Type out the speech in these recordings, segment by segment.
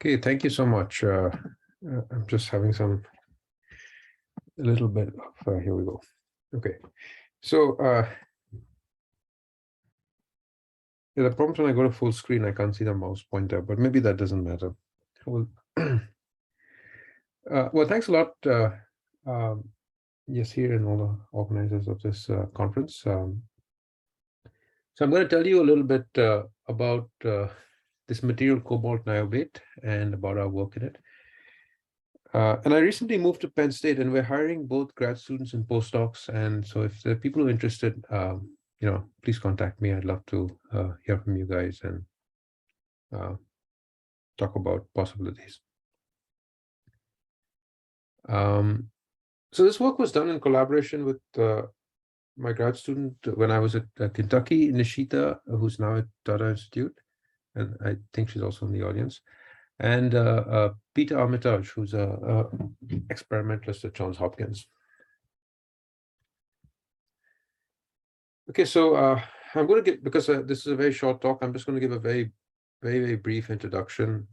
Okay, thank you so much. I'm just having a little bit of, here we go. Okay, so the problem is when I go to full screen, I can't see the mouse pointer, but maybe that doesn't matter. Well, well, thanks a lot, Yasir and all the organizers of this conference. So I'm going to tell you a little bit about this material cobalt niobate and about our work in it. And I recently moved to Penn State, and we're hiring both grad students and postdocs. And so if there are people who are interested, please contact me. I'd love to hear from you guys and talk about possibilities. So this work was done in collaboration with my grad student when I was at Kentucky, Nishita, who's now at Tata Institute, and I think she's also in the audience, and Peter Armitage, who's a experimentalist at Johns Hopkins. Okay, so I'm going to give, because this is a very short talk, I'm just going to give a very, very brief introduction.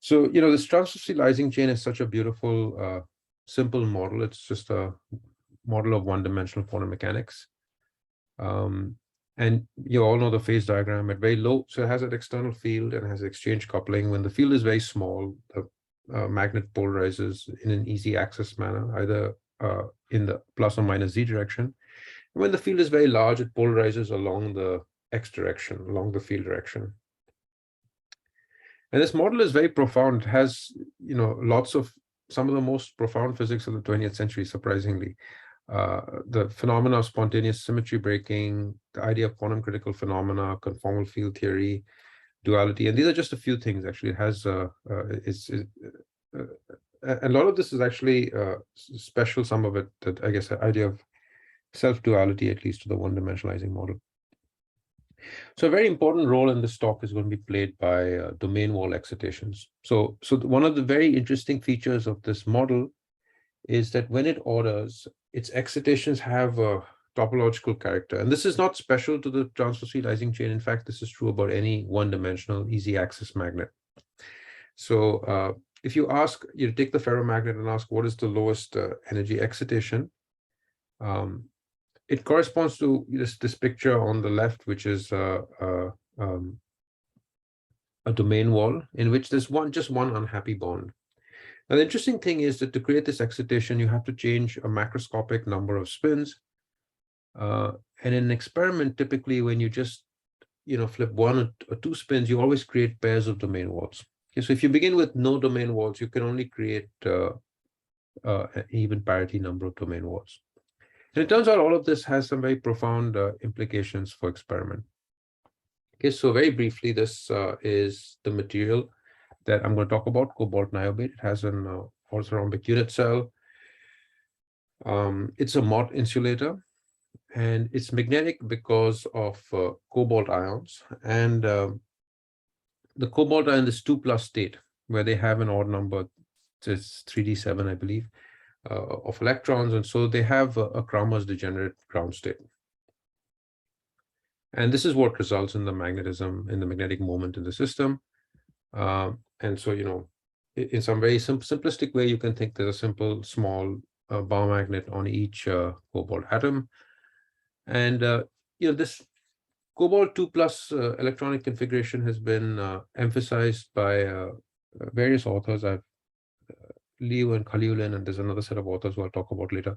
So, this transfossilizing chain is such a beautiful, simple model. It's just a model of one-dimensional quantum mechanics. And you all know the phase diagram at very low. So it has an external field and has exchange coupling. When the field is very small, the magnet polarizes in an easy access manner, either in the plus or minus z direction. And when the field is very large, it polarizes along the x direction, along the field direction. And this model is very profound. It has, lots of some of the most profound physics of the 20th century, surprisingly. The phenomena of spontaneous symmetry breaking, the idea of quantum critical phenomena, conformal field theory, duality, and these are just a few things. Actually, it has a lot of this is actually special. Some of it, that I guess, the idea of self-duality, at least to the one-dimensionalizing model. So a very important role in this talk is going to be played by domain wall excitations. So one of the very interesting features of this model is that when it orders, its excitations have a topological character. And this is not special to the transfossilizing chain. In fact, this is true about any one-dimensional easy axis magnet. So if you take the ferromagnet and ask what is the lowest energy excitation, it corresponds to this picture on the left, which is a domain wall in which there's just one unhappy bond. Now, the interesting thing is that to create this excitation, you have to change a macroscopic number of spins. And in an experiment, typically, when you just flip one or two spins, you always create pairs of domain walls. Okay, so if you begin with no domain walls, you can only create an even parity number of domain walls. And it turns out all of this has some very profound implications for experiment. Okay, so very briefly, this is the material that I'm going to talk about, cobalt niobate. It has an orthorhombic unit cell. It's a Mott insulator, and it's magnetic because of cobalt ions. And the cobalt ion is 2+ state, where they have an odd number. It's 3d7, I believe, of electrons, and so they have a Kramers degenerate ground state. And this is what results in the magnetism, in the magnetic moment in the system. And so, in some very simplistic way, you can think there's a simple, small bar magnet on each cobalt atom. And, this cobalt 2+ electronic configuration has been emphasized by various authors. Liu and Khalilin, and there's another set of authors who I'll talk about later,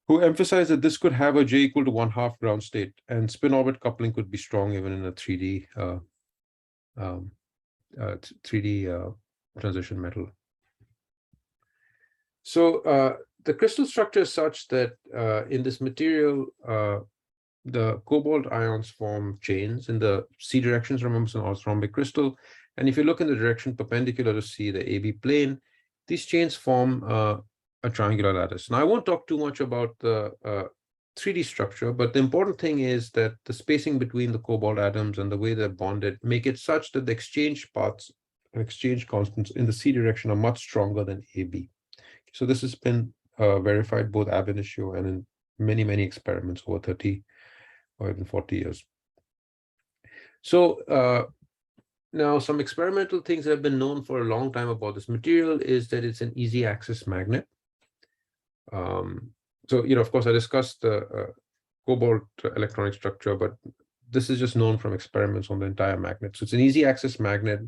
who emphasize that this could have a J equal to 1/2 ground state, and spin orbit coupling could be strong even in a 3D 3D transition metal. So the crystal structure is such that in this material, the cobalt ions form chains in the C directions. Remember, it's an orthorhombic crystal. And if you look in the direction perpendicular to C, the AB plane, these chains form a triangular lattice. Now, I won't talk too much about the 3D structure, but the important thing is that the spacing between the cobalt atoms and the way they're bonded make it such that the exchange paths and exchange constants in the C direction are much stronger than AB. So this has been verified both ab initio and in many, many experiments over 30 or even 40 years. So Now, some experimental things that have been known for a long time about this material is that it's an easy access magnet. So, of course, I discussed the cobalt electronic structure, but this is just known from experiments on the entire magnet. So it's an easy access magnet.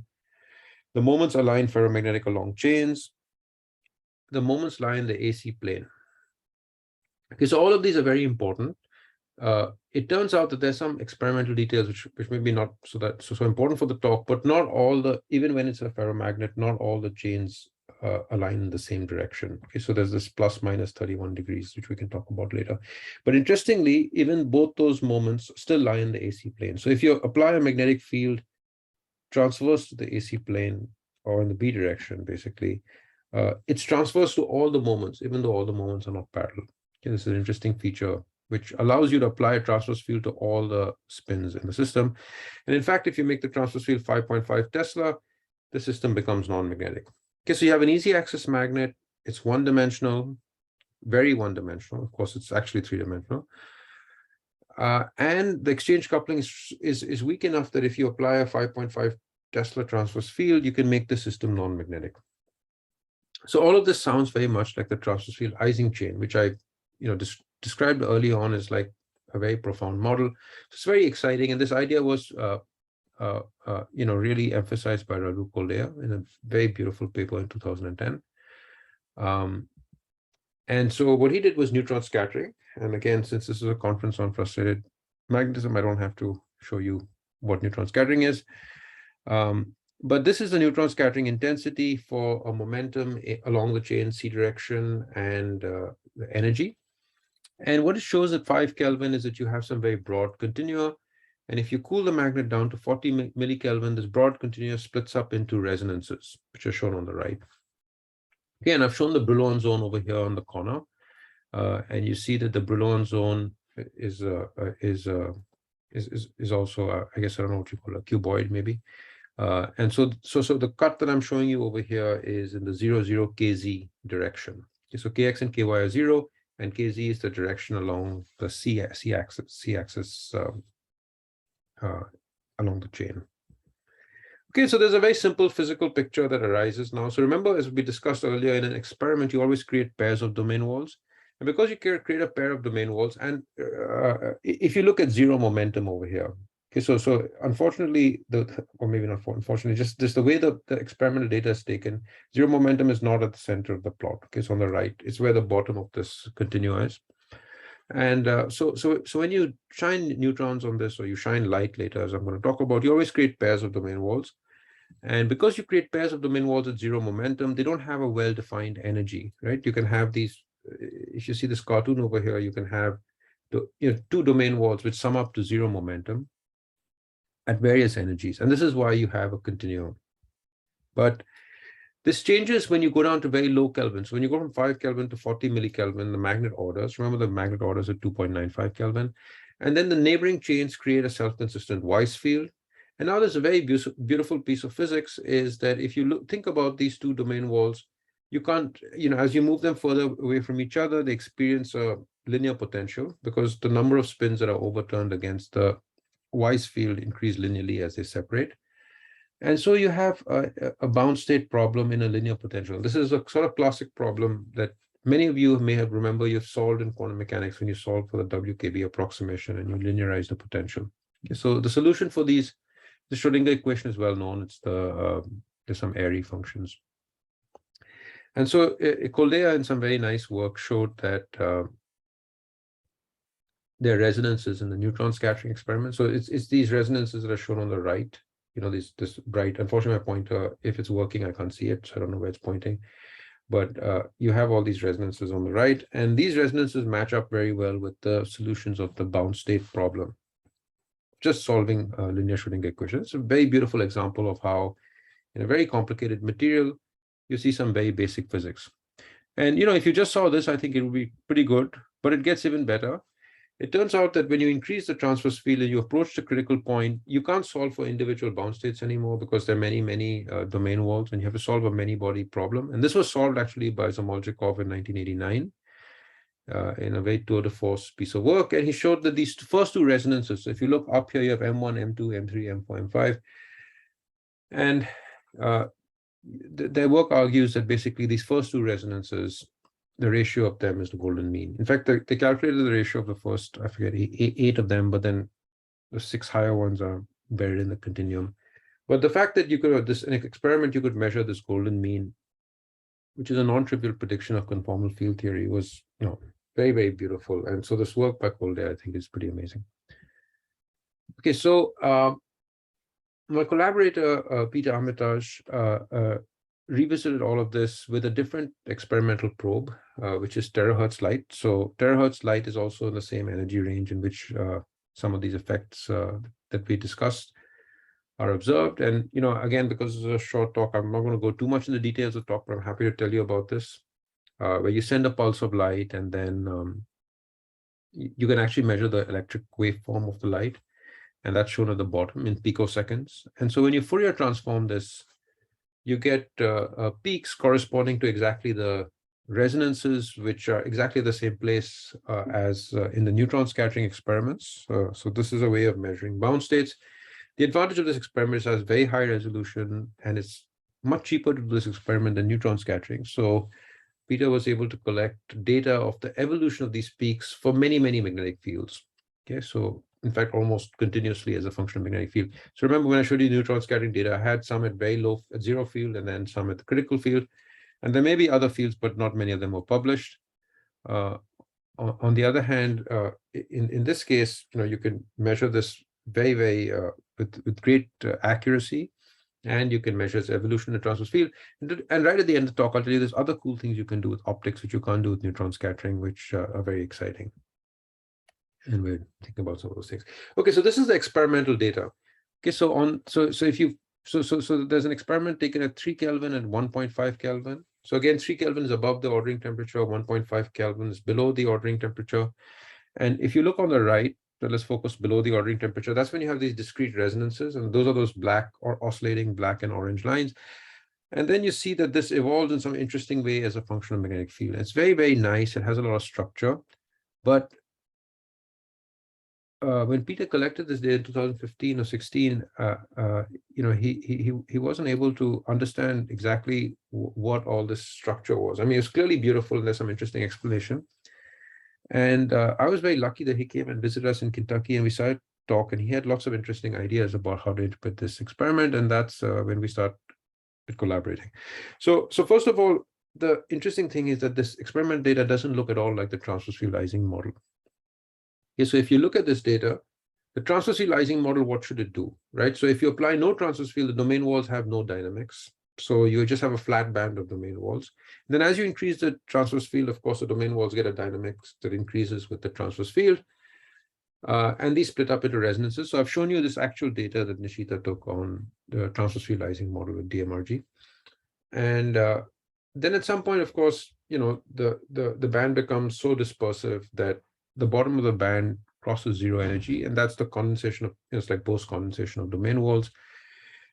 The moments align ferromagnetic along chains. The moments lie in the AC plane. Okay, so all of these are very important. It turns out that there's some experimental details which may be not so important for the talk, but not all even when it's a ferromagnet, not all the chains align in the same direction. Okay, so there's this plus minus 31 degrees, which we can talk about later. But interestingly, even both those moments still lie in the AC plane. So if you apply a magnetic field transverse to the AC plane or in the B direction, basically, it's transverse to all the moments, even though all the moments are not parallel. Okay, this is an interesting feature which allows you to apply a transverse field to all the spins in the system. And in fact, if you make the transverse field 5.5 Tesla, the system becomes non-magnetic. Okay, so you have an easy access magnet. It's one-dimensional, very one-dimensional. Of course, it's actually three-dimensional. And the exchange coupling is weak enough that if you apply a 5.5 Tesla transverse field, you can make the system non-magnetic. So all of this sounds very much like the transverse field Ising chain, which I described early on as like a very profound model. It's very exciting. And this idea was really emphasized by Ribhu in a very beautiful paper in 2010. And so what he did was neutron scattering. And again, since this is a conference on frustrated magnetism, I don't have to show you what neutron scattering is. But this is the neutron scattering intensity for a momentum along the chain C direction and the energy. And what it shows at 5 Kelvin is that you have some very broad continua. And if you cool the magnet down to 40 millikelvin, this broad continua splits up into resonances, which are shown on the right. Again, I've shown the Brillouin zone over here on the corner. And you see that the Brillouin zone is also, I guess, I don't know what you call it, a cuboid maybe. And so the cut that I'm showing you over here is in the 0, 0 KZ direction. Okay, so KX and KY are 0, and KZ is the direction along the C axis along the chain. Okay, so there's a very simple physical picture that arises now. So remember, as we discussed earlier, in an experiment, you always create pairs of domain walls. And because you create a pair of domain walls, and if you look at zero momentum over here, okay, so unfortunately, or maybe not unfortunately, just the way the experimental data is taken, zero momentum is not at the center of the plot. Okay, it's on the right. It's where the bottom of this continua is. And so when you shine neutrons on this, or you shine light later, as I'm going to talk about, you always create pairs of domain walls. And because you create pairs of domain walls at zero momentum, they don't have a well-defined energy, right? You can have these, if you see this cartoon over here, you can have two domain walls which sum up to zero momentum at various energies. And this is why you have a continuum. But this changes when you go down to very low Kelvin. So when you go from 5 Kelvin to 40 millikelvin, the magnet orders, remember the magnet orders at 2.95 Kelvin. And then the neighboring chains create a self-consistent Weiss field. And now there's a very beautiful piece of physics is that if you think about these two domain walls, you can't, as you move them further away from each other, they experience a linear potential because the number of spins that are overturned against the Weiss field increase linearly as they separate. And so you have a bound state problem in a linear potential. This is a sort of classic problem that many of you may have remembered you've solved in quantum mechanics when you solve for the WKB approximation and you linearize the potential. Okay, so the solution for the Schrodinger equation is well known. It's there's some airy functions. And so Koldea in some very nice work showed that there are resonances in the neutron scattering experiment. So it's these resonances that are shown on the right. This bright, unfortunately, my pointer, if it's working, I can't see it, so I don't know where it's pointing. But you have all these resonances on the right, and these resonances match up very well with the solutions of the bound state problem. Just solving linear Schrodinger equation. It's a very beautiful example of how, in a very complicated material, you see some very basic physics. And if you just saw this, I think it would be pretty good, but it gets even better. It turns out that when you increase the transverse field and you approach the critical point, you can't solve for individual bound states anymore because there are many domain walls, and you have to solve a many-body problem. And this was solved actually by Zamolzhikov in 1989 in a very tour de force piece of work. And he showed that these first two resonances, so if you look up here, you have M1, M2, M3, M4, M5. And their work argues that basically these first two resonances, the ratio of them is the golden mean. In fact, they calculated the ratio of the first, I forget, eight of them, but then the 6 higher ones are buried in the continuum. But the fact that you could, in an experiment, you could measure this golden mean, which is a non-trivial prediction of conformal field theory, was, very, very beautiful. And so this work by Kaul, I think, is pretty amazing. Okay, so my collaborator, Peter Armitage, revisited all of this with a different experimental probe, which is terahertz light. So terahertz light is also in the same energy range in which some of these effects that we discussed are observed. And, again, because it's a short talk, I'm not going to go too much in the details of the talk, but I'm happy to tell you about this, where you send a pulse of light and then you can actually measure the electric waveform of the light. And that's shown at the bottom in picoseconds. And so when you Fourier transform this, you get peaks corresponding to exactly the resonances, which are exactly the same place as in the neutron scattering experiments. So this is a way of measuring bound states. The advantage of this experiment is it has very high resolution, and it's much cheaper to do this experiment than neutron scattering. So Peter was able to collect data of the evolution of these peaks for many, many magnetic fields. Okay, so in fact, almost continuously as a function of magnetic field. So remember when I showed you neutron scattering data, I had some at very low, at zero field, and then some at the critical field. And there may be other fields, but not many of them were published. On the other hand, in this case, you can measure this very, very with great accuracy, and you can measure its evolution in the transverse field. And right at the end of the talk, I'll tell you there's other cool things you can do with optics, which you can't do with neutron scattering, which are very exciting. And we're thinking about some of those things. Okay, so this is the experimental data. Okay, so there's an experiment taken at 3 Kelvin and 1.5 Kelvin. So again, 3 Kelvin is above the ordering temperature, 1.5 Kelvin is below the ordering temperature. And if you look on the right, so let's focus below the ordering temperature, that's when you have these discrete resonances, and those are those black or oscillating black and orange lines. And then you see that this evolves in some interesting way as a function of magnetic field. It's very, very nice. It has a lot of structure, but when Peter collected this data in 2015 or 16, he wasn't able to understand exactly what all this structure was. I mean, it's clearly beautiful, and there's some interesting explanation. And I was very lucky that he came and visited us in Kentucky, and we started to talk, and he had lots of interesting ideas about how to interpret this experiment, and that's when we started collaborating. So first of all, the interesting thing is that this experiment data doesn't look at all like the transverse field Ising model. Okay, so if you look at this data, the transverse field Ising model, what should it do, right? So if you apply no transverse field, the domain walls have no dynamics. So you just have a flat band of domain walls. Then as you increase the transverse field, of course, the domain walls get a dynamics that increases with the transverse field. And these split up into resonances. So I've shown you this actual data that Nishita took on the transverse field Ising model with DMRG. And then at some point, of course, the band becomes so dispersive that the bottom of the band crosses zero energy, and that's the condensation of, it's like post-condensation of domain walls,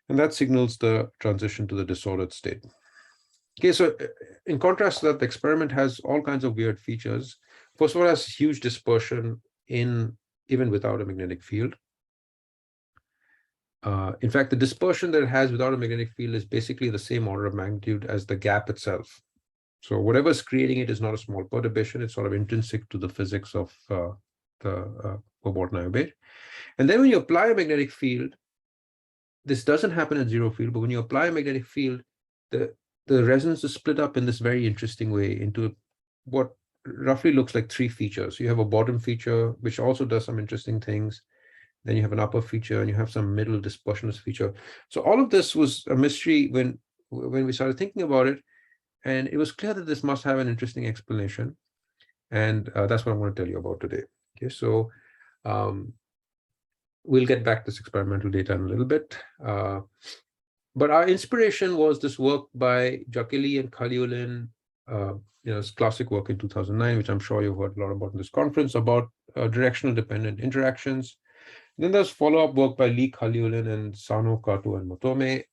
and that signals the transition to the disordered state. Okay, so in contrast to that, the experiment has all kinds of weird features. First of all, it has huge dispersion even without a magnetic field. In fact, the dispersion that it has without a magnetic field is basically the same order of magnitude as the gap itself. So whatever's creating it is not a small perturbation. It's sort of intrinsic to the physics of the cobalt niobate. And then when you apply a magnetic field, this doesn't happen at zero field, but when you apply a magnetic field, the resonance is split up in this very interesting way into what roughly looks like three features. You have a bottom feature, which also does some interesting things. Then you have an upper feature, and you have some middle dispersionless feature. So all of this was a mystery when we started thinking about it. And it was clear that this must have an interesting explanation. And that's what I'm going to tell you about today. Okay, so we'll get back to this experimental data in a little bit. But our inspiration was this work by Jacqueline and Kaliulin, it's classic work in 2009, which I'm sure you've heard a lot about in this conference, about directional dependent interactions. Then there's follow-up work by Lee, Kaliulin, and Sano, Kato, and Motome.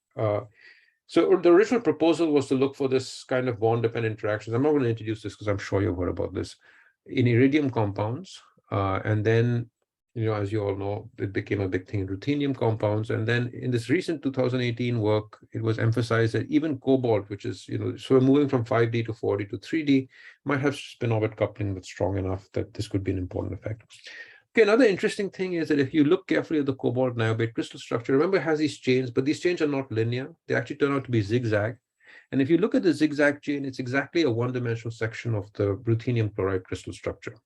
So the original proposal was to look for this kind of bond-dependent interactions. I'm not going to introduce this because I'm sure you've heard about this in iridium compounds. And then as you all know, it became a big thing in ruthenium compounds. And then in this recent 2018 work, it was emphasized that even cobalt, which is, so we're moving from 5D to 4D to 3D, might have spin-orbit coupling that's strong enough that this could be an important effect. Okay, another interesting thing is that if you look carefully at the cobalt niobate crystal structure, remember it has these chains, but these chains are not linear. They actually turn out to be zigzag. And if you look at the zigzag chain, it's exactly a one-dimensional section of the ruthenium chloride crystal structure.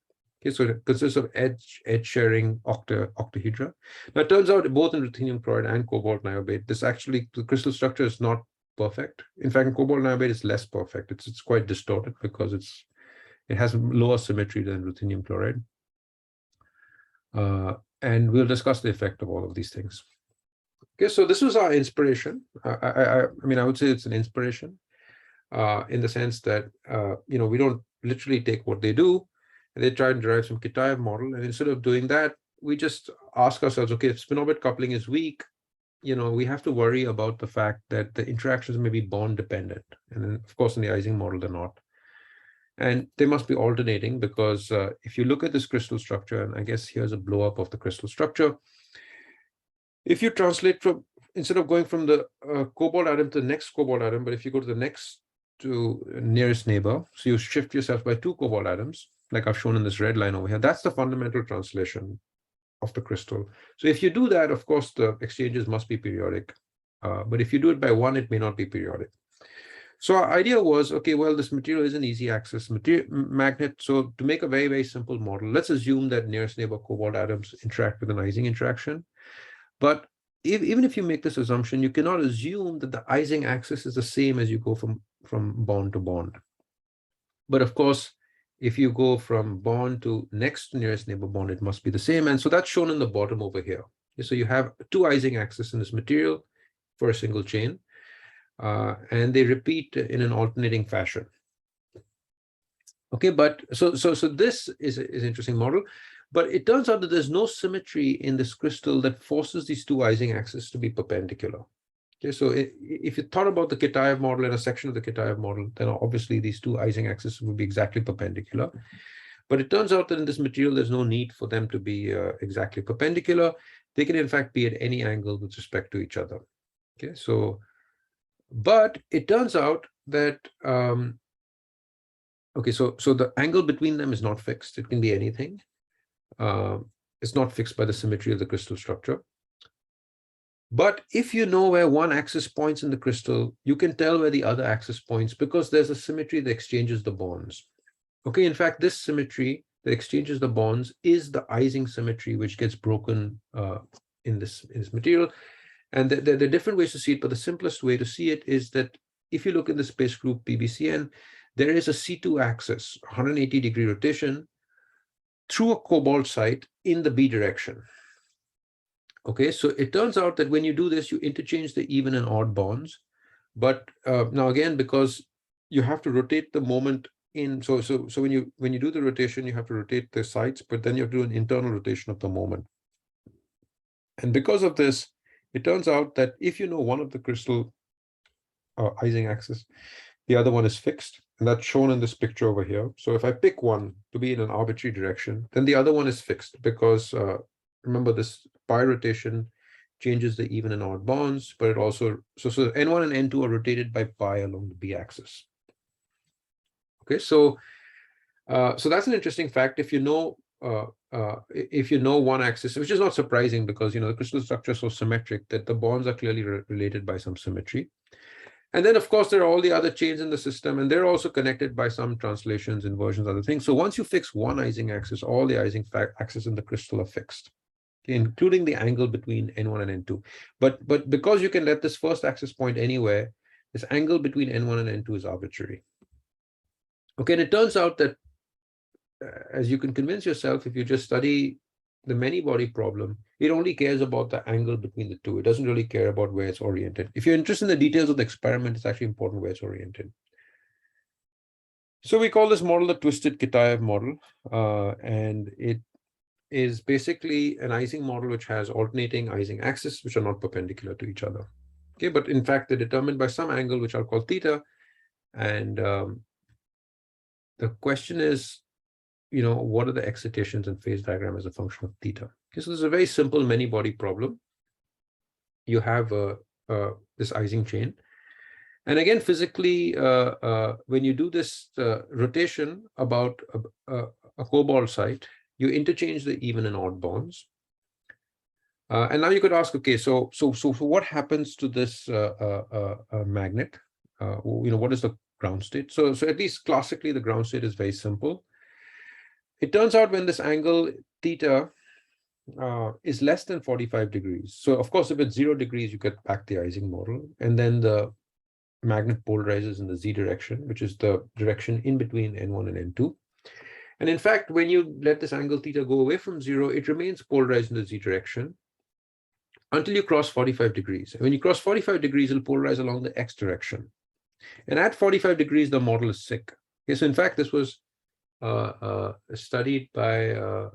Okay, so it consists of edge-sharing octahedra. Now, it turns out both in ruthenium chloride and cobalt niobate, the crystal structure is not perfect. In fact, in cobalt niobate, it's less perfect. It's quite distorted because it has lower symmetry than ruthenium chloride. And we'll discuss the effect of all of these things. Okay, so this was our inspiration. I mean, I would say it's an inspiration in the sense that, we don't literally take what they do and they try and derive some Kitaev model. And instead of doing that, we just ask ourselves, okay, if spin-orbit coupling is weak, we have to worry about the fact that the interactions may be bond dependent. And then, of course, in the Ising model, they're not. And they must be alternating because if you look at this crystal structure, and I guess here's a blow up of the crystal structure, if you translate from, instead of going from the cobalt atom to the next cobalt atom, but if you go to the next to nearest neighbor, so you shift yourself by 2 cobalt atoms, like I've shown in this red line over here, that's the fundamental translation of the crystal. So if you do that, of course, the exchanges must be periodic. But if you do it by 1, it may not be periodic. So our idea was, okay, well, this material is an easy access magnet. So to make a very, very simple model, let's assume that nearest neighbor cobalt atoms interact with an Ising interaction. But even if you make this assumption, you cannot assume that the Ising axis is the same as you go from bond to bond. But of course, if you go from bond to next nearest neighbor bond, it must be the same. And so that's shown in the bottom over here. So you have 2 Ising axes in this material for a single chain, and they repeat in an alternating fashion. Okay, but so this is an interesting model. But it turns out that there's no symmetry in this crystal that forces these 2 Ising axes to be perpendicular. Okay, so if you thought about the Kitaev model and a section of the Kitaev model, then obviously these 2 Ising axes would be exactly perpendicular. But it turns out that in this material, there's no need for them to be exactly perpendicular. They can, in fact, be at any angle with respect to each other. Okay, so, but it turns out that, okay, so the angle between them is not fixed. It can be anything. It's not fixed by the symmetry of the crystal structure. But if you know where one axis points in the crystal, you can tell where the other axis points because there's a symmetry that exchanges the bonds. Okay, in fact, this symmetry that exchanges the bonds is the Ising symmetry, which gets broken in this material. And there are different ways to see it, but the simplest way to see it is that if you look in the space group PBCN, there is a C2 axis, 180-degree rotation, through a cobalt site in the B direction. Okay, so it turns out that when you do this, you interchange the even and odd bonds. But now again, because you have to rotate the moment in, so when you do the rotation, you have to rotate the sites, but then you have to do an internal rotation of the moment. And because of this, it turns out that if you know one of the crystal Ising axis, the other one is fixed. And that's shown in this picture over here. So if I pick one to be in an arbitrary direction, then the other one is fixed because remember this pi rotation changes the even and odd bonds, but it also, so N1 and N2 are rotated by pi along the B axis. Okay, so that's an interesting fact. If you know one axis, which is not surprising because the crystal structure is so symmetric that the bonds are clearly related by some symmetry. And then, of course, there are all the other chains in the system, and they're also connected by some translations, inversions, other things. So once you fix one Ising axis, all the Ising axes in the crystal are fixed, including the angle between N1 and N2. But because you can let this first axis point anywhere, this angle between N1 and N2 is arbitrary. Okay, and it turns out that, as you can convince yourself, if you just study the many-body problem, it only cares about the angle between the two. It doesn't really care about where it's oriented. If you're interested in the details of the experiment, it's actually important where it's oriented. So we call this model the twisted Kitaev model, and it is basically an Ising model which has alternating Ising axes which are not perpendicular to each other. Okay, but in fact, they're determined by some angle which I'll call theta. And the question is, what are the excitations and phase diagram as a function of theta? Okay, so this is a very simple many-body problem. You have this Ising chain. And again, physically, when you do this rotation about a cobalt site, you interchange the even and odd bonds. And now you could ask, okay, so what happens to this magnet? What is the ground state? So at least classically, the ground state is very simple. It turns out when this angle theta is less than 45 degrees. So of course, if it's 0 degrees, you get back the Ising model, and then the magnet polarizes in the z direction, which is the direction in between N1 and N2. And in fact, when you let this angle theta go away from 0, it remains polarized in the z direction until you cross 45 degrees. And when you cross 45 degrees, it'll polarize along the x direction. And at 45 degrees, the model is sick. Okay, so in fact, this was studied by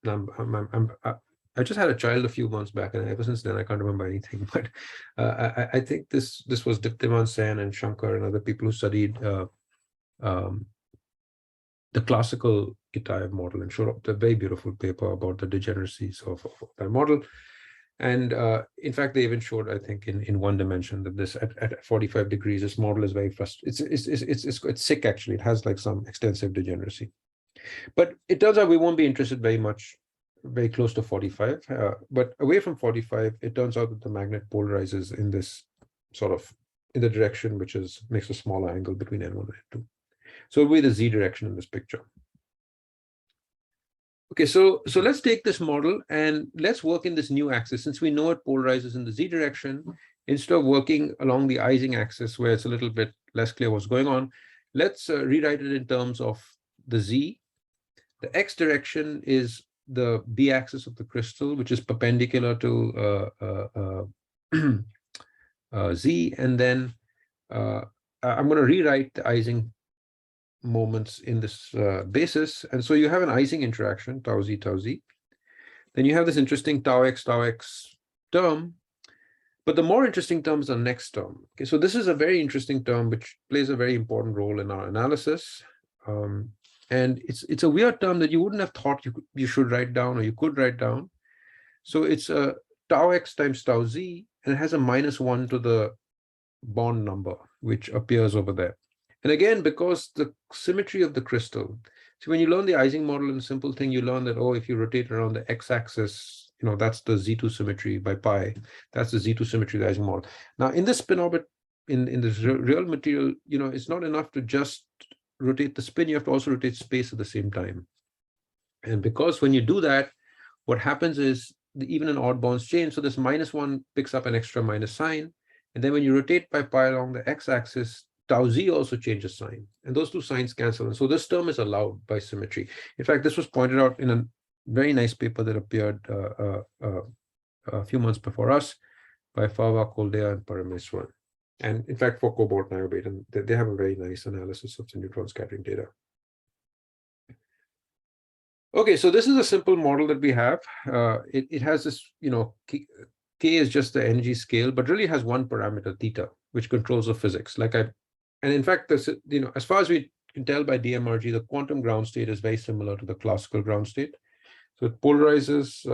I just had a child a few months back, and ever since then I can't remember anything. But I think this was Diptiman Sen and Shankar and other people who studied the classical Kitaev model and showed up a very beautiful paper about the degeneracies of that model. And in fact, they even showed, I think, in one dimension that this at 45 degrees, this model is very frustrating. It's sick actually. It has like some extensive degeneracy. But it turns out we won't be interested very close to 45. But away from 45, it turns out that the magnet polarizes in this sort of in the direction which makes a smaller angle between N1 and N2. So it'll be the z direction in this picture. Okay, so let's take this model and let's work in this new axis. Since we know it polarizes in the z direction, instead of working along the Ising axis where it's a little bit less clear what's going on, let's rewrite it in terms of the z. The x direction is the b axis of the crystal, which is perpendicular to z, and then I'm going to rewrite the Ising moments in this basis. And so you have an Ising interaction, tau z, tau z. Then you have this interesting tau x term. But the more interesting term is the next term. Okay, so this is a very interesting term which plays a very important role in our analysis. And it's a weird term that you wouldn't have thought you should write down or you could write down. So it's a tau x times tau z, and it has a -1 to the bond number, which appears over there. And again, because the symmetry of the crystal, so when you learn the Ising model in a simple thing, you learn that, oh, if you rotate around the x-axis, that's the Z2 symmetry by pi. That's the Z2 symmetry of the Ising model. Now, in this spin orbit, in this real material, it's not enough to just rotate the spin, you have to also rotate space at the same time. And because when you do that, what happens is the even and odd bonds change. So this -1 picks up an extra minus sign. And then when you rotate by pi along the x-axis, tau z also changes sign, and those two signs cancel. And so this term is allowed by symmetry. In fact, this was pointed out in a very nice paper that appeared a few months before us by Fava, Koldea, and Parameswaran. And in fact, for cobalt niobate, and they have a very nice analysis of the neutron scattering data. Okay, so this is a simple model that we have. It has this, K is just the energy scale, but really has one parameter, theta, which controls the physics. And in fact, this, as far as we can tell by DMRG, the quantum ground state is very similar to the classical ground state. So it polarizes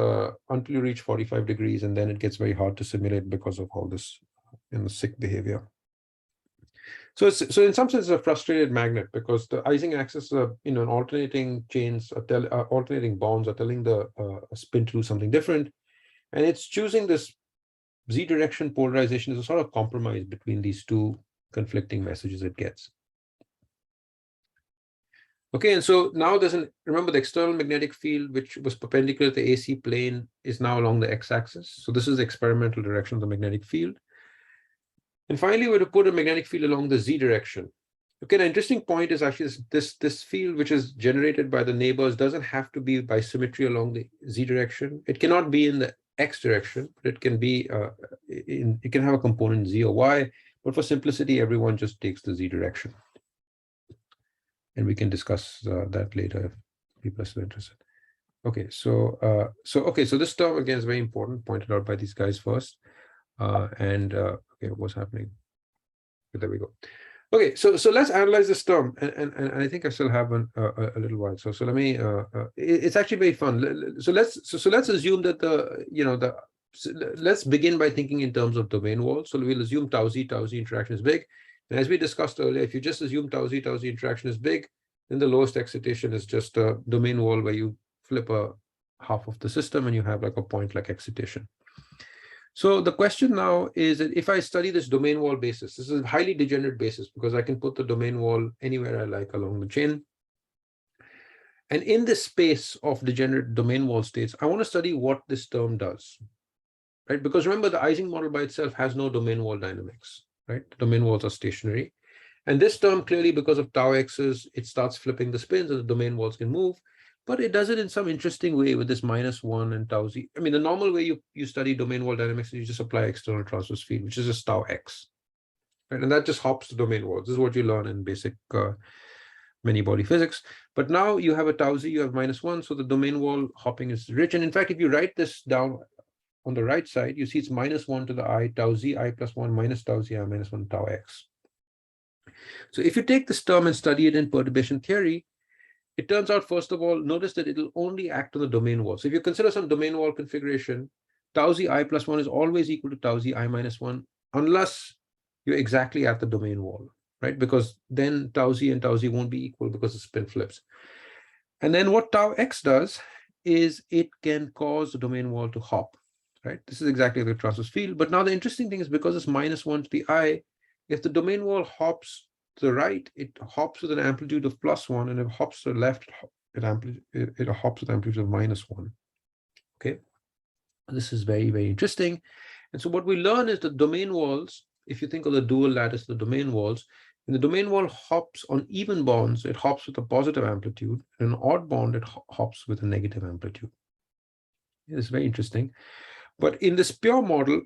until you reach 45 degrees, and then it gets very hard to simulate because of all this sick behavior. So in some sense, it's a frustrated magnet because the Ising axis, alternating chains, alternating bonds are telling the spin to do something different, and it's choosing this z direction polarization as a sort of compromise between these two conflicting messages it gets. Okay, and so now remember the external magnetic field, which was perpendicular to the AC plane, is now along the x-axis. So this is the experimental direction of the magnetic field. And finally, we're to put a magnetic field along the z direction. Okay, the interesting point is actually this field, which is generated by the neighbors, doesn't have to be by symmetry along the z direction. It cannot be in the x direction, but it can be it can have a component z or y. But for simplicity, everyone just takes the z direction. And we can discuss that later if people are still interested. Okay, so this term again is very important, pointed out by these guys first. Okay, what's happening? There we go. Okay, so let's analyze this term, and I think I still have a little while. So let me. It's actually very fun. So let's assume that let's begin by thinking in terms of domain walls. So we'll assume tau z interaction is big, and as we discussed earlier, if you just assume tau z interaction is big, then the lowest excitation is just a domain wall where you flip a half of the system and you have like a point like excitation. So the question now is that if I study this domain wall basis, this is a highly degenerate basis because I can put the domain wall anywhere I like along the chain. And in this space of degenerate domain wall states, I want to study what this term does, right? Because remember, the Ising model by itself has no domain wall dynamics, right? Domain walls are stationary. And this term clearly, because of tau x's, it starts flipping the spins and the domain walls can move. But it does it in some interesting way with this -1 and tau z. I mean, the normal way you study domain wall dynamics is you just apply external transverse field, which is just tau x, right? And that just hops the domain walls. This is what you learn in basic many body physics. But now you have a tau z, you have -1, so the domain wall hopping is rich. And in fact, if you write this down on the right side, you see it's -1 to the I, tau z I plus 1 minus tau z I minus 1 tau x. So if you take this term and study it in perturbation theory, it turns out, first of all, notice that it'll only act on the domain wall. So if you consider some domain wall configuration, tau z I plus 1 is always equal to tau z I minus 1, unless you're exactly at the domain wall, right? Because then tau z and tau z won't be equal because the spin flips. And then what tau x does is it can cause the domain wall to hop, right? This is exactly the transverse field. But now the interesting thing is because it's -1 to the I, if the domain wall hops to the right, it hops with an amplitude of +1, and if it hops to the left, it hops with an amplitude of -1. Okay, this is very, very interesting. And so what we learn is that domain walls, if you think of the dual lattice, the domain walls, when the domain wall hops on even bonds, it hops with a positive amplitude. In an odd bond, it hops with a negative amplitude. It's very interesting. But in this pure model,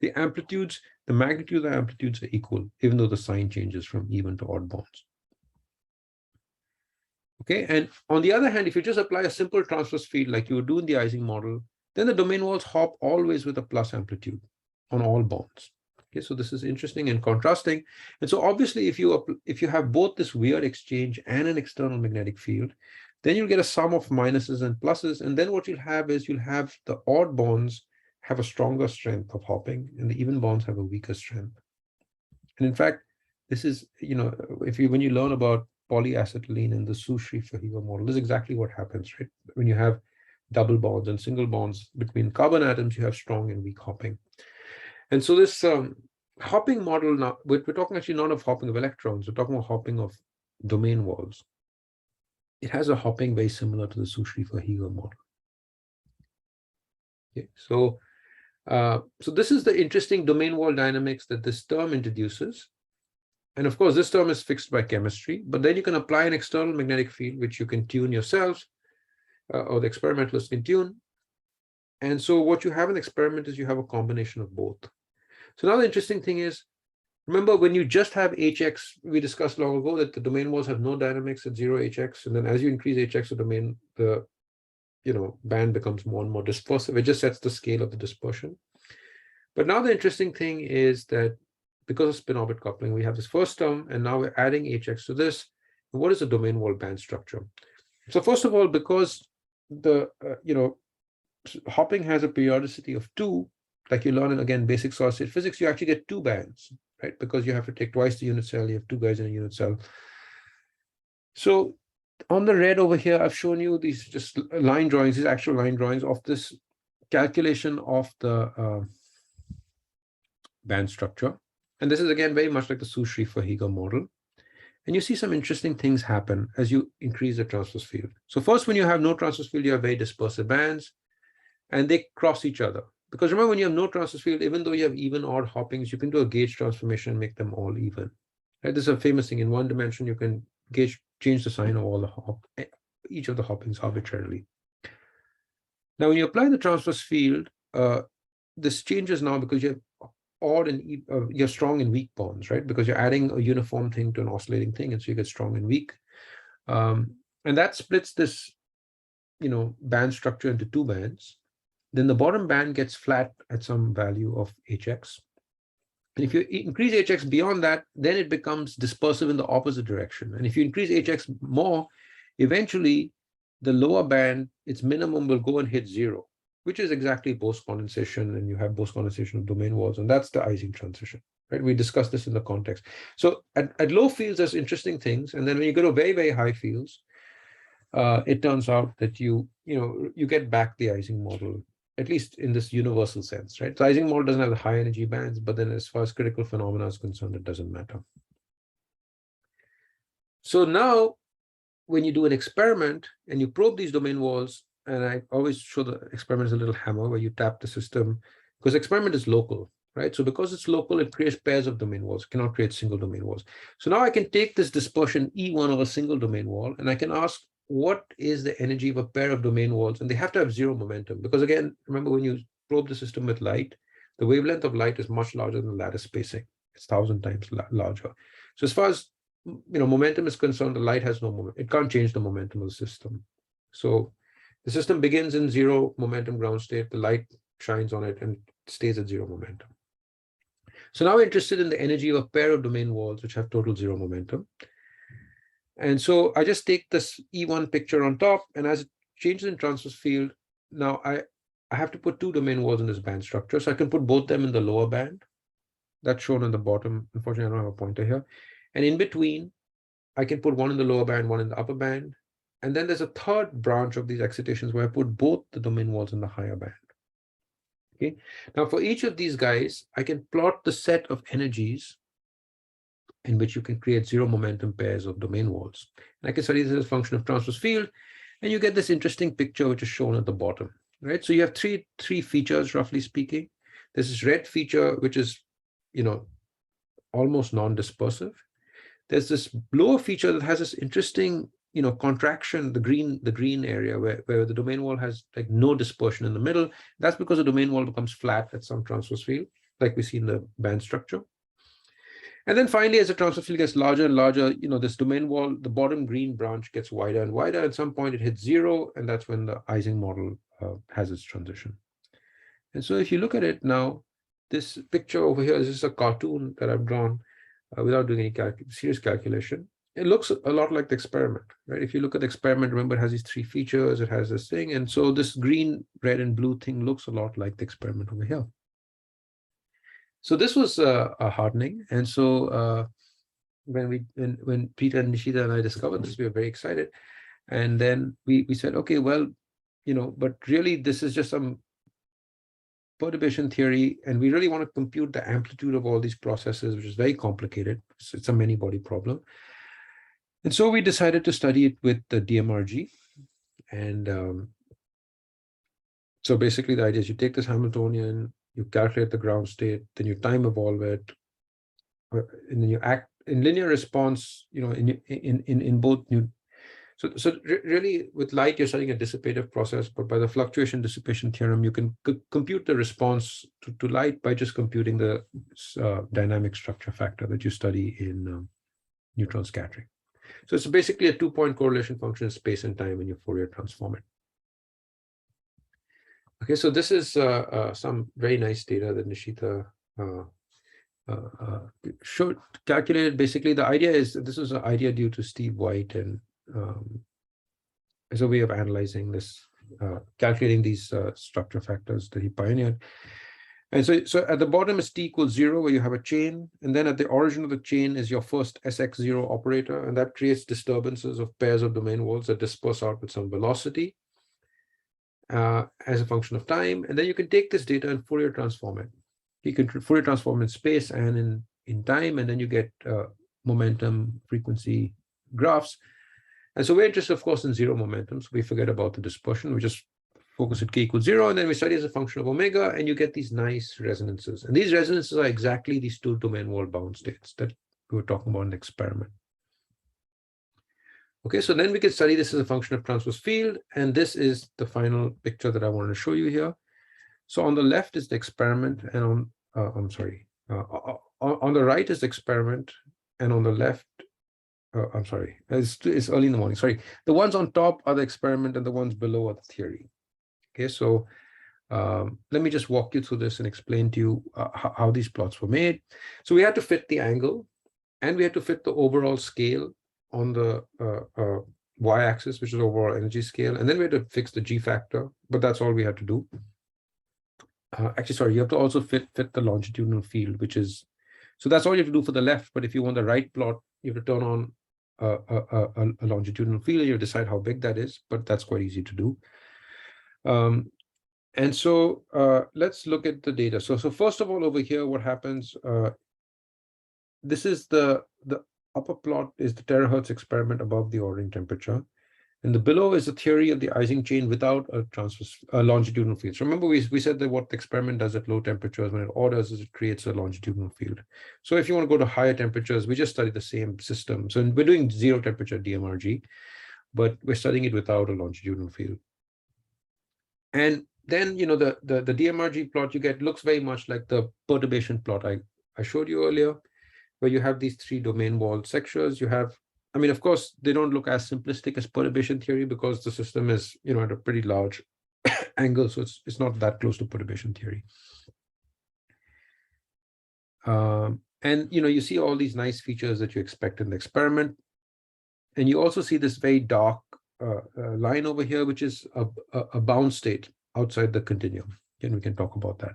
the amplitudes, the magnitude of the amplitudes are equal, even though the sign changes from even to odd bonds. Okay, and on the other hand, if you just apply a simple transverse field like you would do in the Ising model, then the domain walls hop always with a plus amplitude on all bonds. Okay, so this is interesting and contrasting. And so obviously, if you have both this weird exchange and an external magnetic field, then you'll get a sum of minuses and pluses. And then what you'll have is you'll have the odd bonds have a stronger strength of hopping, and the even bonds have a weaker strength. And in fact, this is, when you learn about polyacetylene in the Schrieffer-Heger model, this is exactly what happens, right? When you have double bonds and single bonds between carbon atoms, you have strong and weak hopping. And so this hopping model, now, we're talking actually not of hopping of electrons, we're talking about hopping of domain walls. It has a hopping very similar to the Schrieffer-Heger model. Okay, so this is the interesting domain wall dynamics that this term introduces. And of course, this term is fixed by chemistry, but then you can apply an external magnetic field, which you can tune yourselves, or the experimentalists can tune. And so what you have in the experiment is you have a combination of both. So now the interesting thing is, remember when you just have HX, we discussed long ago that the domain walls have no dynamics at 0 HX. And then as you increase HX, the domain, the band becomes more and more dispersive. It just sets the scale of the dispersion. But now the interesting thing is that because of spin-orbit coupling, we have this first term, and now we're adding HX to this. And what is the domain wall band structure? So first of all, because the hopping has a periodicity of 2, like you learn in, again, basic solid-state physics, you actually get 2 bands, right? Because you have to take twice the unit cell, you have 2 guys in a unit cell. So on the red over here, I've shown you these just line drawings, these actual line drawings of this calculation of the band structure. And this is, again, very much like the Schrieffer-Heger model. And you see some interesting things happen as you increase the transverse field. So first, when you have no transverse field, you have very dispersive bands, and they cross each other. Because remember, when you have no transverse field, even though you have even odd hoppings, you can do a gauge transformation and make them all even. Right? This is a famous thing. In one dimension, you can change the sign of all the each of the hoppings arbitrarily. Now, when you apply the transverse field, this changes now because you have odd and you're strong and weak bonds, right? Because you're adding a uniform thing to an oscillating thing, and so you get strong and weak. And that splits this, band structure into 2 bands. Then the bottom band gets flat at some value of HX. And if you increase hx beyond that, then it becomes dispersive in the opposite direction. And if you increase hx more, eventually the lower band, its minimum will go and hit 0, which is exactly Bose condensation, and you have Bose condensation of domain walls, and that's the Ising transition, right? We discussed this in the context. So at low fields, there's interesting things, and then when you go to very, very high fields, it turns out that you get back the Ising model, at least in this universal sense, right? The Ising model doesn't have the high energy bands, but then as far as critical phenomena is concerned, it doesn't matter. So now, when you do an experiment and you probe these domain walls, and I always show the experiment as a little hammer where you tap the system, because experiment is local, right? So because it's local, it creates pairs of domain walls. It cannot create single domain walls. So now I can take this dispersion E1 of a single domain wall, and I can ask, what is the energy of a pair of domain walls? And they have to have 0 momentum, because again, remember when you probe the system with light, the wavelength of light is much larger than the lattice spacing. It's 1,000 times larger. So as far as momentum is concerned, the light has no moment. It can't change the momentum of the system. So the system begins in 0 momentum ground state. The light shines on it and stays at 0 momentum. So now we're interested in the energy of a pair of domain walls which have total 0 momentum. And so I just take this E1 picture on top, and as it changes in transverse field, now I have to put 2 domain walls in this band structure. So I can put both them in the lower band. That's shown on the bottom. Unfortunately, I don't have a pointer here. And in between, I can put one in the lower band, one in the upper band. And then there's a third branch of these excitations where I put both the domain walls in the higher band. Okay. Now, for each of these guys, I can plot the set of energies in which you can create 0 momentum pairs of domain walls. And I can study this as a function of transverse field, and you get this interesting picture which is shown at the bottom, right? So you have three features, roughly speaking. There's this red feature, which is, almost non-dispersive. There's this lower feature that has this interesting, contraction, the green area where the domain wall has like no dispersion in the middle. That's because the domain wall becomes flat at some transverse field, like we see in the band structure. And then finally, as the transverse field gets larger and larger, this domain wall, the bottom green branch gets wider and wider. At some point, it hits 0, and that's when the Ising model has its transition. And so if you look at it now, this picture over here is just a cartoon that I've drawn without doing any serious calculation. It looks a lot like the experiment, right? If you look at the experiment, remember it has these 3 features, it has this thing. And so this green, red, and blue thing looks a lot like the experiment over here. So this was a hardening. And so when Peter and Nishita and I discovered this, we were very excited. And then we said, okay, well, but really this is just some perturbation theory, and we really want to compute the amplitude of all these processes, which is very complicated. So it's a many-body problem. And so we decided to study it with the DMRG. And so basically the idea is you take this Hamiltonian, you calculate the ground state, then you time evolve it, and then you act in linear response, in both new. So really, with light, you're studying a dissipative process, but by the fluctuation dissipation theorem, you can compute the response to light by just computing the dynamic structure factor that you study in neutron scattering. So it's basically a 2-point correlation function in space and time when you Fourier transform it. Okay, so this is some very nice data that Nishita showed, calculated. Basically, the idea is this is an idea due to Steve White, and as a way of analyzing this, calculating these structure factors that he pioneered. And so at the bottom is t equals 0, where you have a chain, and then at the origin of the chain is your first SX0 operator, and that creates disturbances of pairs of domain walls that disperse out with some velocity as a function of time. And then you can take this data and Fourier transform it. You can Fourier transform in space and in time, and then you get momentum frequency graphs. And so we're interested, of course, in 0 momentum. So we forget about the dispersion. We just focus at k equals 0, and then we study as a function of omega, and you get these nice resonances. And these resonances are exactly these 2 domain wall bound states that we were talking about in the experiment. Okay, so then we can study this as a function of transverse field, and this is the final picture that I wanted to show you here. So on the left is the experiment, and on the right is the experiment, and on the left, I'm sorry, it's early in the morning, sorry. The ones on top are the experiment, and the ones below are the theory. Okay, so Let me just walk you through this and explain to you how these plots were made. So we had to fit the angle, and we had to fit the overall scale on the y-axis, which is overall energy scale, and then we had to fix the g factor, but that's all we had to do. Actually, sorry, you have to also fit the longitudinal field, which is, so that's all you have to do for the left, but if you want the right plot, you have to turn on a longitudinal field, you decide how big that is, but that's quite easy to do. And so let's look at the data. So first of all, over here, what happens, this is the upper plot is the terahertz experiment above the ordering temperature. And the below is the theory of the Ising chain without a longitudinal field. So remember, we said that what the experiment does at low temperatures when it orders is it creates a longitudinal field. So if you want to go to higher temperatures, we just study the same system. So we're doing 0 temperature DMRG, but we're studying it without a longitudinal field. And then, you know, the DMRG plot you get looks very much like the perturbation plot I showed you earlier, where you have these 3 domain wall sections. You have, I mean, of course, they don't look as simplistic as perturbation theory because the system is, you know, at a pretty large angle, so it's not that close to perturbation theory. And, you know, you see all these nice features that you expect in the experiment. And you also see this very dark line over here, which is a bound state outside the continuum. And we can talk about that.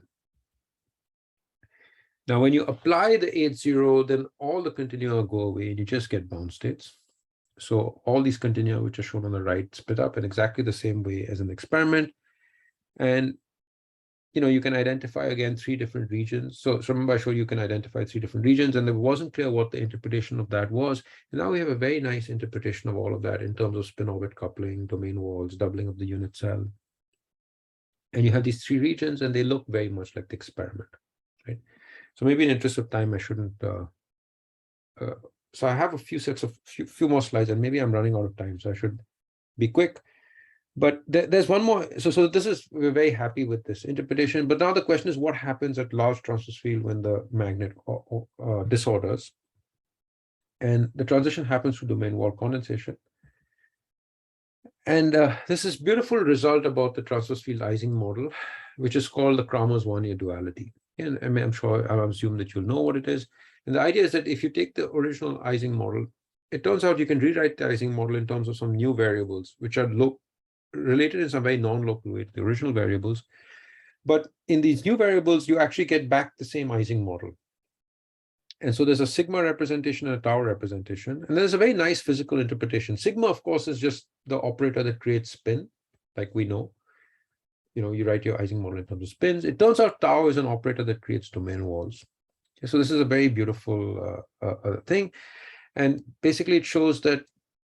Now, when you apply the 8-0, then all the continua go away and you just get bound states. So all these continua, which are shown on the right, split up in exactly the same way as an experiment. And, you know, you can identify, again, 3 different regions. So remember, I showed you can identify 3 different regions, and it wasn't clear what the interpretation of that was. And now we have a very nice interpretation of all of that in terms of spin-orbit coupling, domain walls, doubling of the unit cell. And you have these 3 regions, and they look very much like the experiment, right? So maybe in interest of time, I shouldn't. So I have a few sets of few more slides, and maybe I'm running out of time, so I should be quick. But there's one more. So this is, we're very happy with this interpretation. But now the question is, what happens at large transverse field when the magnet disorders? And the transition happens through domain wall condensation. And this is beautiful result about the transverse field Ising model, which is called the Kramer's one-year duality. And I mean, I assume that you'll know what it is. And the idea is that if you take the original Ising model, it turns out you can rewrite the Ising model in terms of some new variables, which are related in some very non-local way to the original variables. But in these new variables, you actually get back the same Ising model. And so there's a sigma representation and a tau representation. And there's a very nice physical interpretation. Sigma, of course, is just the operator that creates spin, like we know. You know, you write your Ising model in terms of spins. It turns out tau is an operator that creates domain walls. Okay, so this is a very beautiful thing. And basically it shows that,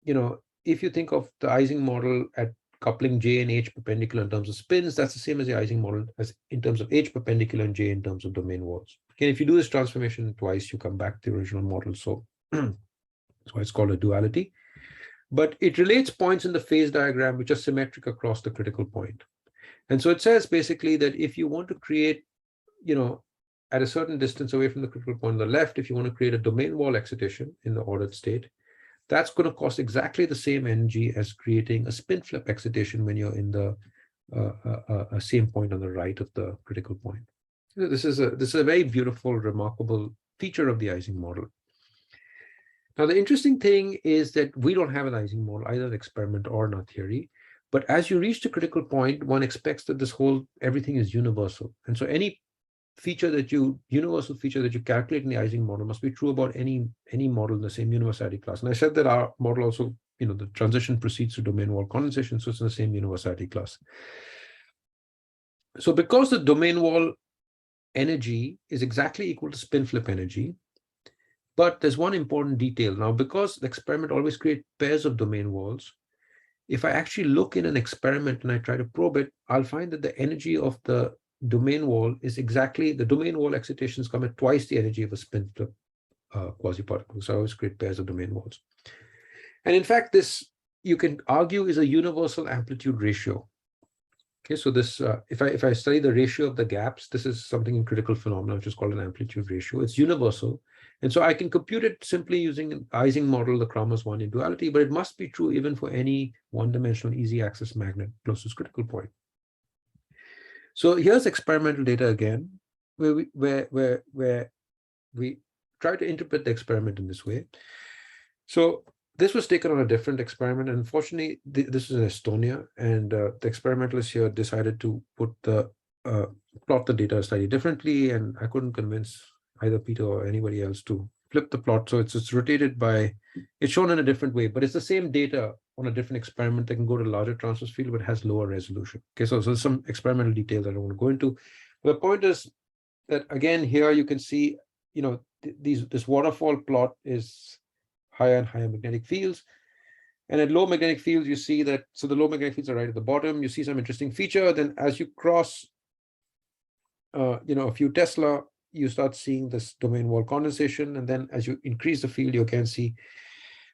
you know, if you think of the Ising model at coupling J and H perpendicular in terms of spins, that's the same as the Ising model as in terms of H perpendicular and J in terms of domain walls. Okay, if you do this transformation twice, you come back to the original model. So that's why it's called a duality. But it relates points in the phase diagram which are symmetric across the critical point. And so it says basically that if you want to create, you know, at a certain distance away from the critical point on the left, if you want to create a domain wall excitation in the ordered state, that's going to cost exactly the same energy as creating a spin flip excitation when you're in the same point on the right of the critical point. This is a very beautiful, remarkable feature of the Ising model. Now, the interesting thing is that we don't have an Ising model, either in experiment or in our theory. But as you reach the critical point, one expects that everything is universal. And so any universal feature that you calculate in the Ising model must be true about any model in the same universality class. And I said that our model also, you know, the transition proceeds to domain wall condensation, so it's in the same universality class. So because the domain wall energy is exactly equal to spin flip energy, but there's one important detail. Now, because the experiment always creates pairs of domain walls, if I actually look in an experiment and I try to probe it, I'll find that the energy of the domain wall is exactly, the domain wall excitations come at twice the energy of a spin flip quasi-particle. So I always create pairs of domain walls. And in fact, this, you can argue, is a universal amplitude ratio. Okay, so this, if I study the ratio of the gaps, this is something in critical phenomena, which is called an amplitude ratio. It's universal. And so I can compute it simply using an Ising model, the Kramer's one-year duality, but it must be true even for any one-dimensional easy axis magnet close to its critical point. So here's experimental data again, where we try to interpret the experiment in this way. So this was taken on a different experiment. Unfortunately, this is in Estonia, and the experimentalists here decided to put the plot the data slightly differently, and I couldn't convince either Peter or anybody else to flip the plot. So it's rotated by, it's shown in a different way, but it's the same data on a different experiment that can go to larger transverse field, but has lower resolution. Okay, so some experimental details I don't want to go into. The point is that, again, here you can see, you know, this waterfall plot is higher and higher magnetic fields. And at low magnetic fields, you see that, so the low magnetic fields are right at the bottom. You see some interesting feature. Then as you cross, you know, a few Tesla, you start seeing this domain wall condensation. And then as you increase the field, you can see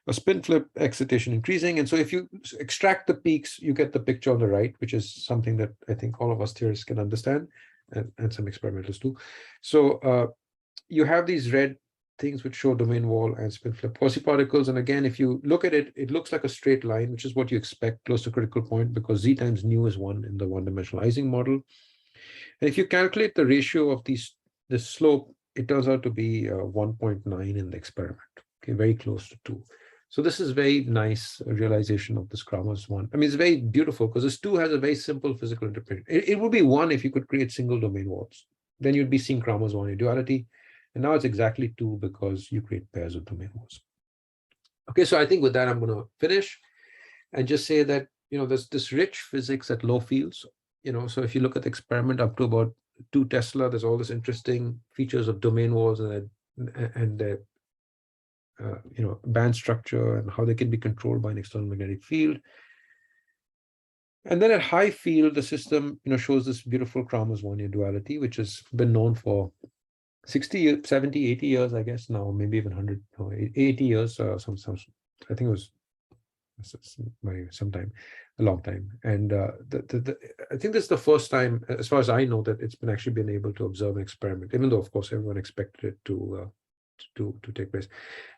a spin flip excitation increasing. And so if you extract the peaks, you get the picture on the right, which is something that I think all of us theorists can understand, and some experimentalists too. So you have these red things which show domain wall and spin flip quasi-particles. And again, if you look at it, it looks like a straight line, which is what you expect close to critical point, because z times nu is 1 in the one-dimensional Ising model. And if you calculate the ratio of this slope, it turns out to be 1.9 in the experiment. Okay, very close to 2. So this is very nice realization of this Kramers 1. I mean, it's very beautiful because this 2 has a very simple physical interpretation. It would be 1 if you could create single domain walls. Then you'd be seeing Kramers 1 in duality. And now it's exactly 2 because you create pairs of domain walls. Okay, so I think with that, I'm going to finish and just say that, you know, there's this rich physics at low fields. You know, so if you look at the experiment up to about 2 Tesla, there's all this interesting features of domain walls and you know, band structure and how they can be controlled by an external magnetic field. And then at high field, the system, you know, shows this beautiful Kramers 1 duality, which has been known for 60, 70, 80 years, I guess now, maybe even 100, no, 80 years, I think it was sometime, a long time. And I think this is the first time, as far as I know, that it's been actually been able to observe an experiment, even though, of course, everyone expected it to take place.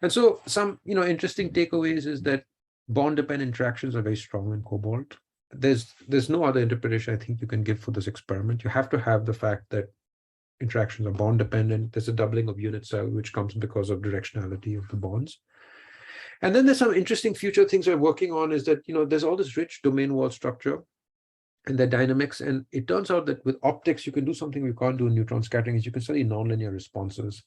And so some, you know, interesting takeaways is that bond-dependent interactions are very strong in cobalt. There's no other interpretation I think you can give for this experiment. You have to have the fact that interactions are bond dependent. There's a doubling of unit cell, which comes because of directionality of the bonds. And then there's some interesting future things we're working on is that, you know, there's all this rich domain wall structure and their dynamics. And it turns out that with optics, you can do something we can't do in neutron scattering, is you can study nonlinear responses.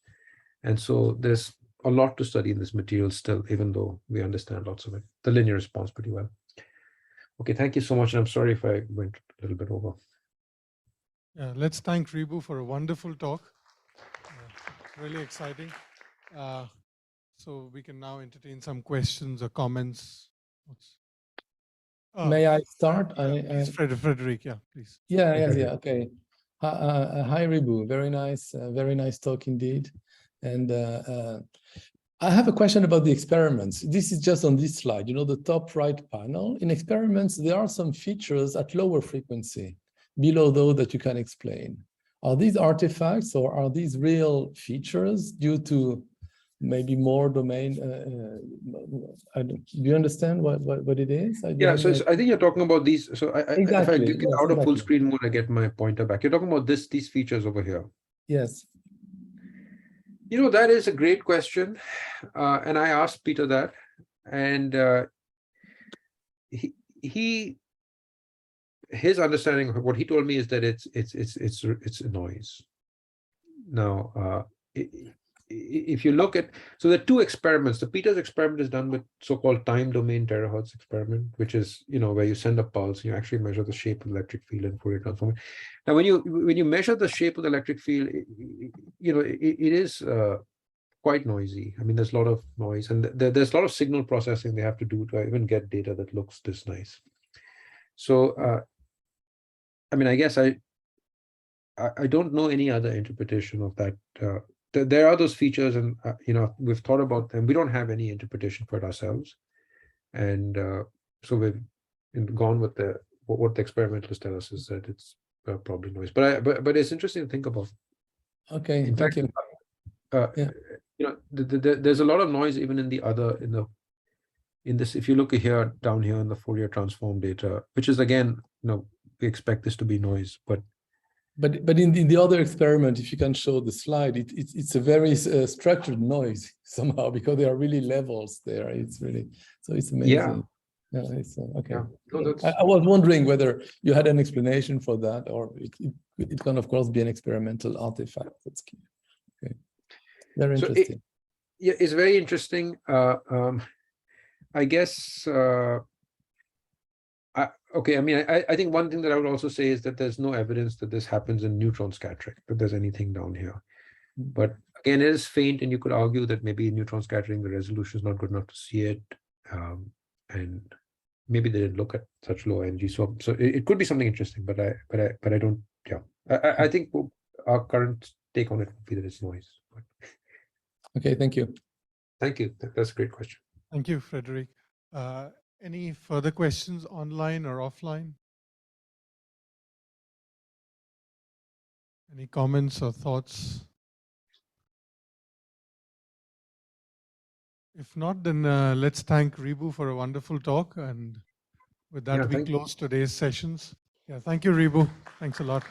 And so there's a lot to study in this material still, even though we understand lots of it, the linear response pretty well. Okay, thank you so much. And I'm sorry if I went a little bit over. Yeah, let's thank Ribhu for a wonderful talk. Really exciting. So we can now entertain some questions or comments. May I start? Please, Frederic, yeah, please. Yeah, okay. Hi, Ribhu. Very nice talk indeed. And I have a question about the experiments. This is just on this slide, you know, the top right panel. In experiments, there are some features at lower frequency, below those that you can explain. Are these artifacts or are these real features due to maybe more domain? Do you understand what it is? Yeah, so I think you're talking about these. So exactly, if I get out of full screen mode, I get my pointer back. You're talking about these features over here. Yes. You know, that is a great question. And I asked Peter that. And his understanding of what he told me is that it's a noise. Now, if you look at, so there are 2 experiments. The Peter's experiment is done with so-called time domain terahertz experiment, which is, you know, where you send a pulse, you actually measure the shape of the electric field and Fourier transform. Now, when you measure the shape of the electric field, you know, it is quite noisy. I mean, there's a lot of noise, and there's a lot of signal processing they have to do to even get data that looks this nice. So, I mean, I guess I don't know any other interpretation of that. There are those features, and you know, we've thought about them. We don't have any interpretation for it ourselves, and so we've gone with what the experimentalists tell us is that it's probably noise. But it's interesting to think about. Okay, in fact, you. You know, there's a lot of noise even in this. If you look here down here in the Fourier transform data, which is again, you know, we expect this to be noise, but But in the other experiment, if you can show the slide, it's a very structured noise somehow, because there are really levels there. It's really, so it's amazing. Yeah, it's okay. Yeah. No, I was wondering whether you had an explanation for that, or it can of course be an experimental artifact. That's key. Okay, very interesting. Yeah, it's very interesting. I guess. Okay, I mean, I think one thing that I would also say is that there's no evidence that this happens in neutron scattering, that there's anything down here. But again, it is faint, and you could argue that maybe in neutron scattering, the resolution is not good enough to see it. And maybe they didn't look at such low energy. So it could be something interesting, but I don't, yeah. I think our current take on it would be that it's noise. Okay, thank you. Thank you. That's a great question. Thank you, Frederic. Any further questions online or offline? Any comments or thoughts? If not, then let's thank Ribhu for a wonderful talk. And with that, we close today's sessions. Yeah, thank you, Ribhu. Thanks a lot.